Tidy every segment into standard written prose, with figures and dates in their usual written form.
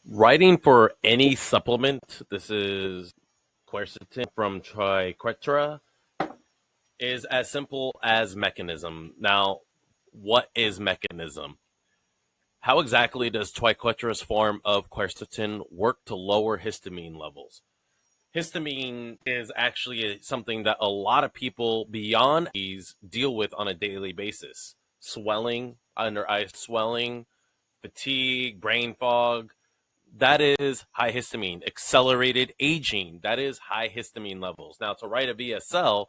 Writing for any supplement, this is Quercetin from TriQuetra, is as simple as mechanism. Now, what is mechanism? How exactly does TriQuetra's form of quercetin work to lower histamine levels? Histamine is actually something that a lot of people beyond these deal with on a daily basis. Swelling, under eye swelling, fatigue, brain fog, that is high histamine. Accelerated aging, that is high histamine levels. Now, to write a VSL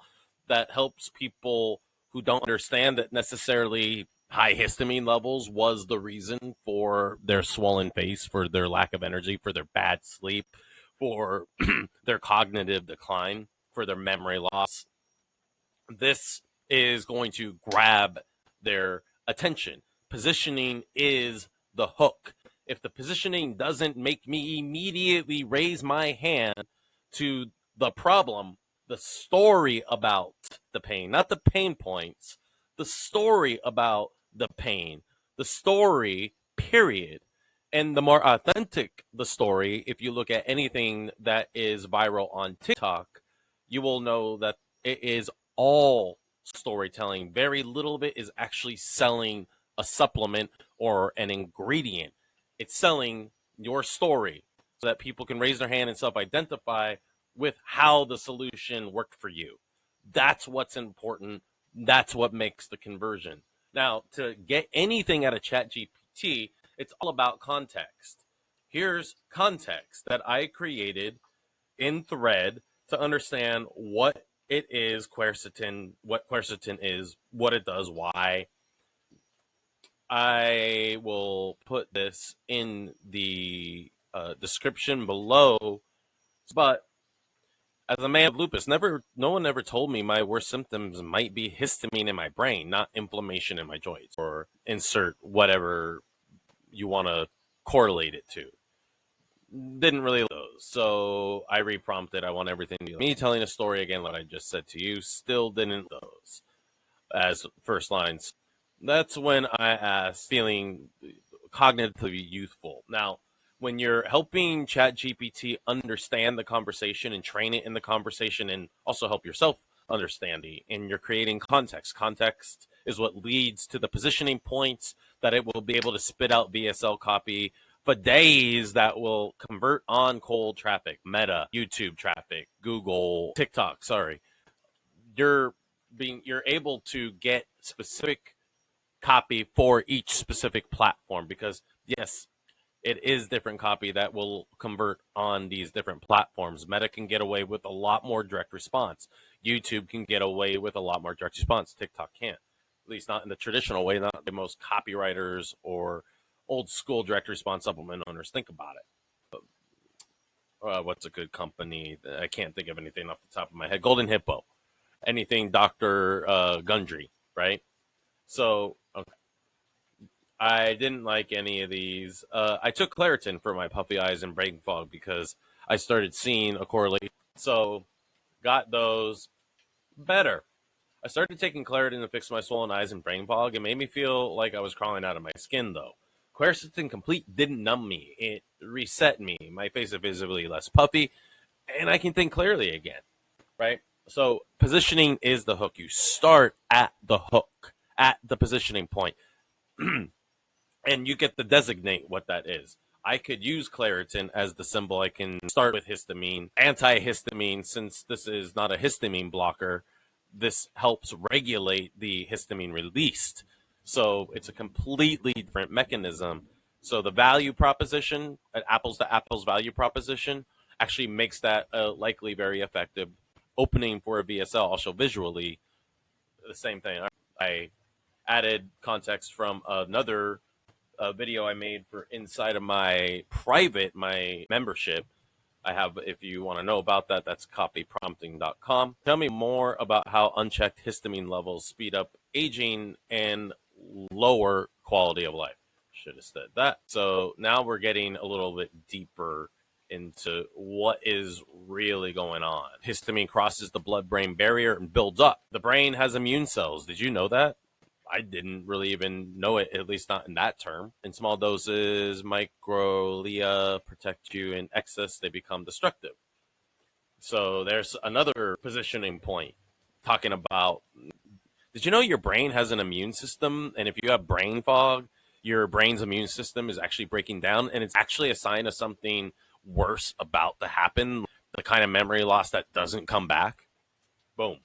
that helps people who don't understand that necessarily high histamine levels was the reason for their swollen face, for their lack of energy, for their bad sleep, for their cognitive decline, for their memory loss. This is going to grab their attention. Positioning is the hook. If the positioning doesn't make me immediately raise my hand to the problem, the story about the pain, not the pain points, the story about the pain, the story, period. And the more authentic the story, if you look at anything that is viral on TikTok, you will know that it is all storytelling. Very little of it is actually selling a supplement or an ingredient. It's selling your story so that people can raise their hand and self identify with how the solution worked for you. That's what's important. That's what makes the conversion. Now, to get anything out of ChatGPT, it's all about context. Here's context that I created in thread to understand what it is, quercetin, what quercetin is, what it does, why. I will put this in the description below. But as a man of lupus, no one ever told me my worst symptoms might be histamine in my brain, not inflammation in my joints, or insert whatever you want to correlate it to. Didn't really like those. So I reprompted. I want everything to be me telling a story again, what I just said to you. Still didn't like those as first lines. That's when I asked, feeling cognitively youthful. Now, when you're helping ChatGPT understand the conversation and train it in the conversation and also help yourself understand it, and you're creating context. Context is what leads to the positioning points that it will be able to spit out VSL copy for days that will convert on cold traffic, Meta, YouTube traffic, Google, TikTok, sorry. You're able to get specific copy for each specific platform because yes, it is different copy that will convert on these different platforms. Meta can get away with a lot more direct response. YouTube can get away with a lot more direct response. TikTok can't, at least not in the traditional way. Not the most copywriters or old school direct response supplement owners think about it. What's a good company? I can't think of anything off the top of my head. Golden Hippo, anything Dr. Gundry, right? So okay. I didn't like any of these. I took Claritin for my puffy eyes and brain fog because I started seeing a correlation. So got those better. I started taking Claritin to fix my swollen eyes and brain fog. It made me feel like I was crawling out of my skin, though. Quercetin Complete didn't numb me. It reset me. My face is visibly less puffy, and I can think clearly again, right? So positioning is the hook. You start at the hook, at the positioning point. And you get to designate what that is. I could use Claritin as the symbol. I can start with histamine, antihistamine, since this is not a histamine blocker. This helps regulate the histamine released. So it's a completely different mechanism. So the value proposition, an apples to apples value proposition, actually makes that likely very effective opening for a VSL. Also visually, the same thing. I added context from another video I made for inside of my membership. I have, if you want to know about that, that's CopyPrompting.com. Tell me more about how unchecked histamine levels speed up aging and lower quality of life. Should have said that. So now we're getting a little bit deeper into what is really going on. Histamine crosses the blood-brain barrier and builds up. The brain has immune cells. Did you know that? I didn't really even know it, at least not in that term. In small doses, microglia protect you. In excess, they become destructive. So there's another positioning point talking about, did you know your brain has an immune system? And if you have brain fog, your brain's immune system is actually breaking down, and it's actually a sign of something worse about to happen, the kind of memory loss that doesn't come back. Boom.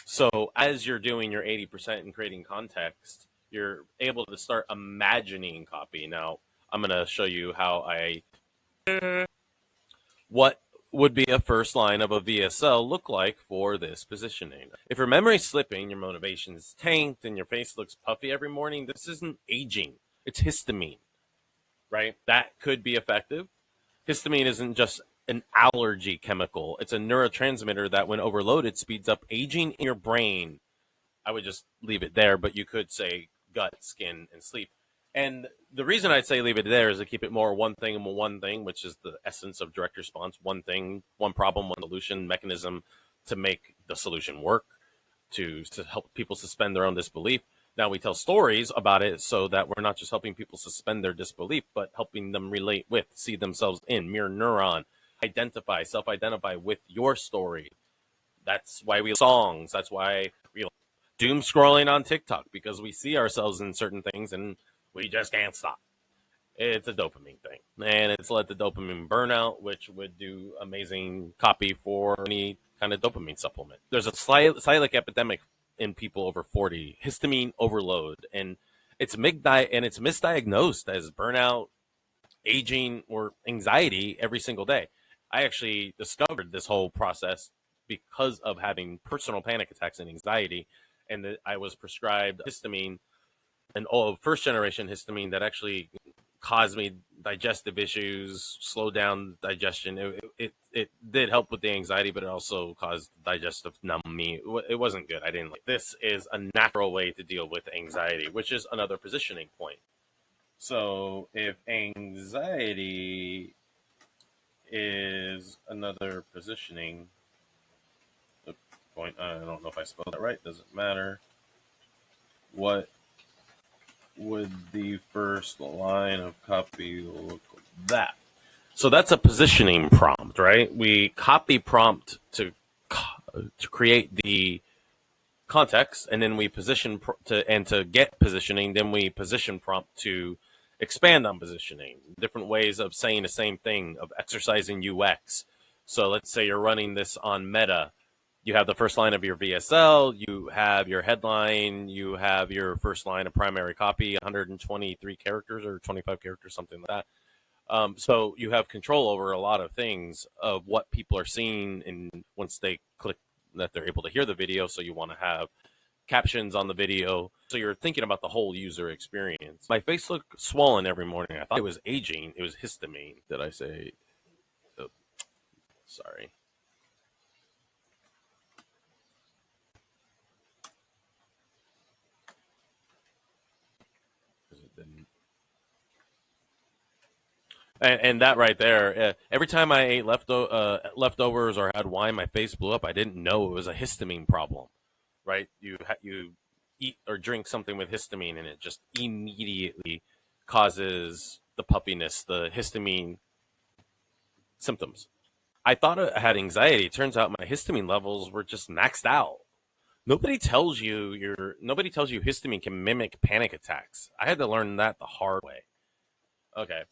So as you're doing your 80% and creating context, you're able to start imagining copy. Now, I'm going to show you what would be a first line of a VSL look like for this positioning. If your memory's slipping, your motivation's tanked, and your face looks puffy every morning, this isn't aging. It's histamine, right? That could be effective. Histamine isn't just an allergy chemical. It's a neurotransmitter that, when overloaded, speeds up aging in your brain. I would just leave it there, but you could say gut, skin, and sleep. And the reason I'd say leave it there is to keep it more one thing, which is the essence of direct response. One thing, one problem, one solution mechanism to make the solution work, to help people suspend their own disbelief. Now we tell stories about it so that we're not just helping people suspend their disbelief, but helping them relate with, see themselves in, mirror neuron, self-identify with your story. That's why we songs. That's why we doom scrolling on TikTok, because we see ourselves in certain things and we just can't stop. It's a dopamine thing, and it's led to dopamine burnout, which would do amazing copy for any kind of dopamine supplement. There's a slight epidemic in people over 40, histamine overload, and it's misdiagnosed as burnout, aging, or anxiety every single day. I actually discovered this whole process because of having personal panic attacks and anxiety, and that I was prescribed histamine, an first generation histamine that actually caused me digestive issues, slow down digestion. It did help with the anxiety, but it also caused digestive numbing. It wasn't good. I didn't like. This is a natural way to deal with anxiety, which is another positioning point. So if anxiety is another positioning point, I don't know if I spelled that right. Doesn't matter. What would the first line of copy look like? That? So that's a positioning prompt, right? We copy prompt to create the context, and then we position to get positioning. Then we position prompt to expand on positioning. Different ways of saying the same thing, of exercising UX. So let's say you're running this on Meta. You have the first line of your VSL, you have your headline, you have your first line of primary copy, 123 characters or 25 characters, something like that. So you have control over a lot of things of what people are seeing, and once they click that, they're able to hear the video. So you want to have captions on the video. So you're thinking about the whole user experience. My face looked swollen every morning. I thought it was aging. It was histamine. Did I say? Oh, sorry. And that right there, every time I ate leftovers or had wine, my face blew up. I didn't know it was a histamine problem, right? You eat or drink something with histamine, and it just immediately causes the puffiness, the histamine symptoms. I thought I had anxiety. It turns out my histamine levels were just maxed out. Nobody tells you histamine can mimic panic attacks. I had to learn that the hard way. Okay.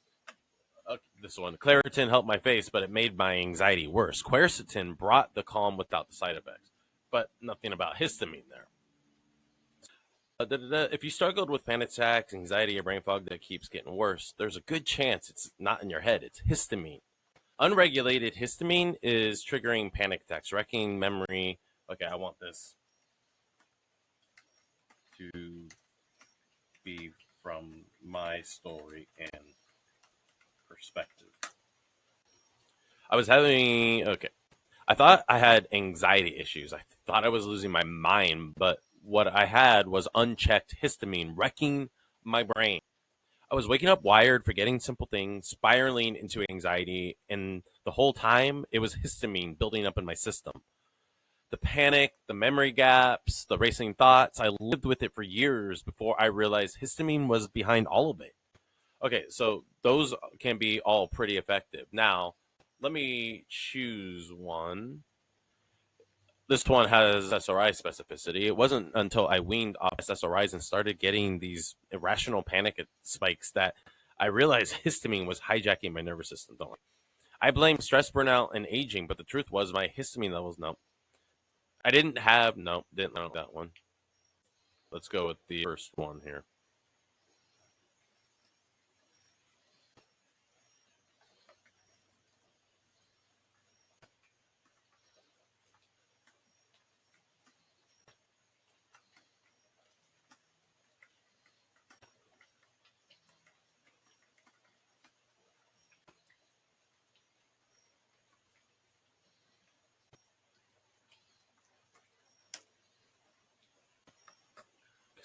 This one. Claritin helped my face, but it made my anxiety worse. Quercetin brought the calm without the side effects, but nothing about histamine there. If you struggled with panic attacks, anxiety, or brain fog that keeps getting worse, there's a good chance it's not in your head. It's histamine. Unregulated histamine is triggering panic attacks, wrecking memory. Okay, I want this to be from my story and perspective. I thought I had anxiety issues. I thought I was losing my mind, but what I had was unchecked histamine wrecking my brain. I was waking up wired, forgetting simple things, spiraling into anxiety, and the whole time it was histamine building up in my system. the panic, the memory gaps, the racing thoughts. I lived with it for years before I realized histamine was behind all of it. Okay, so those can be all pretty effective. Now, let me choose one. This one has SSRI specificity. It wasn't until I weaned off SSRIs and started getting these irrational panic spikes that I realized histamine was hijacking my nervous system. Don't I blame stress, burnout, and aging, but the truth was my histamine levels, no. I didn't have, no, didn't know that one. Let's go with the first one here.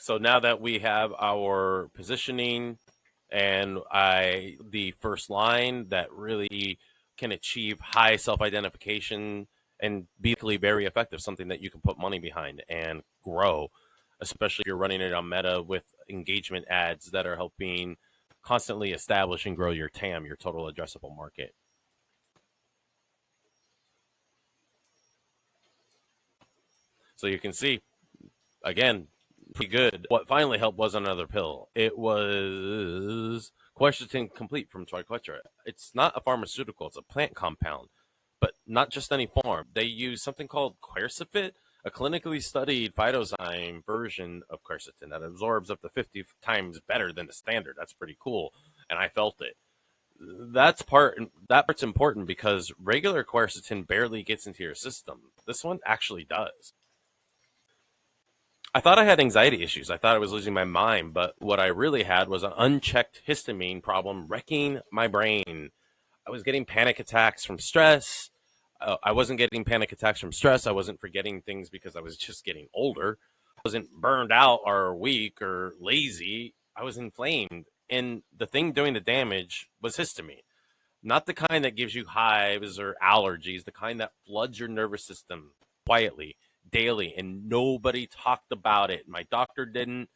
So now that we have our positioning and the first line that really can achieve high self-identification and be very effective, something that you can put money behind and grow, especially if you're running it on Meta with engagement ads that are helping constantly establish and grow your TAM, your total addressable market. So you can see, again, pretty good. What finally helped was another pill. It was Quercetin Complete from TriQuetra. It's not a pharmaceutical, it's a plant compound, but not just any form. They use something called Quercifit, a clinically studied phytozyme version of quercetin that absorbs up to 50 times better than the standard. That's pretty cool, and I felt it. That part's important because regular quercetin barely gets into your system. This one actually does. I thought I had anxiety issues. I thought I was losing my mind, but what I really had was an unchecked histamine problem wrecking my brain. I was getting panic attacks from stress. I wasn't getting panic attacks from stress. I wasn't forgetting things because I was just getting older. I wasn't burned out or weak or lazy. I was inflamed. And the thing doing the damage was histamine. Not the kind that gives you hives or allergies, the kind that floods your nervous system quietly, daily, and nobody talked about it. My doctor didn't.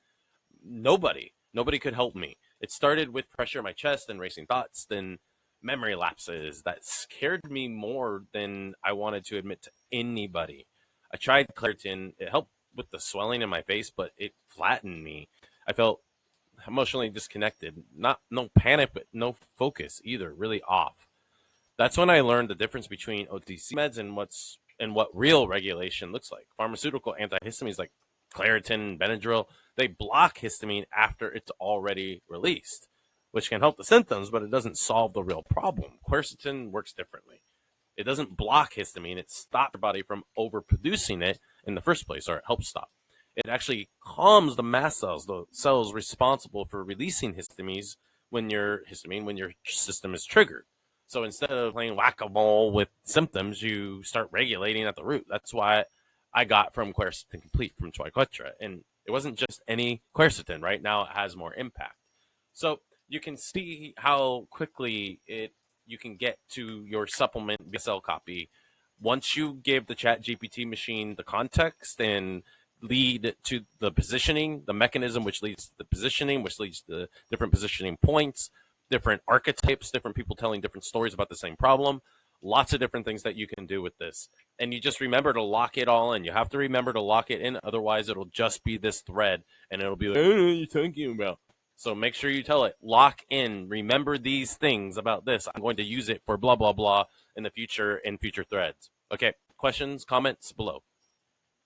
Nobody could help me. It started with pressure in my chest and racing thoughts, then memory lapses that scared me more than I wanted to admit to anybody. I tried Claritin. It helped with the swelling in my face, but it flattened me. I felt emotionally disconnected. Not no panic, but no focus either. Really off. That's when I learned the difference between OTC meds and what real regulation looks like. Pharmaceutical antihistamines like Claritin and Benadryl, they block histamine after it's already released, which can help the symptoms, but it doesn't solve the real problem. Quercetin works differently. It doesn't block histamine, it stops your body from overproducing it in the first place, or it helps stop. It actually calms the mast cells, the cells responsible for releasing histamine when your system is triggered. So instead of playing whack-a-mole with symptoms, you start regulating at the root. That's why I got from Quercetin Complete from TriQuetra. And it wasn't just any quercetin. Right now it has more impact. So you can see how quickly you can get to your supplement VSL copy once you give the ChatGPT machine the context and lead to the positioning, the mechanism which leads to the positioning, which leads to different positioning points, different archetypes, different people telling different stories about the same problem. Lots of different things that you can do with this. And you just remember to lock it all in. You have to remember to lock it in. Otherwise, it'll just be this thread and it'll be like, I don't know what you're talking about. So make sure you tell it, lock in, remember these things about this. I'm going to use it for blah, blah, blah in the future in future threads. Okay, questions, comments below.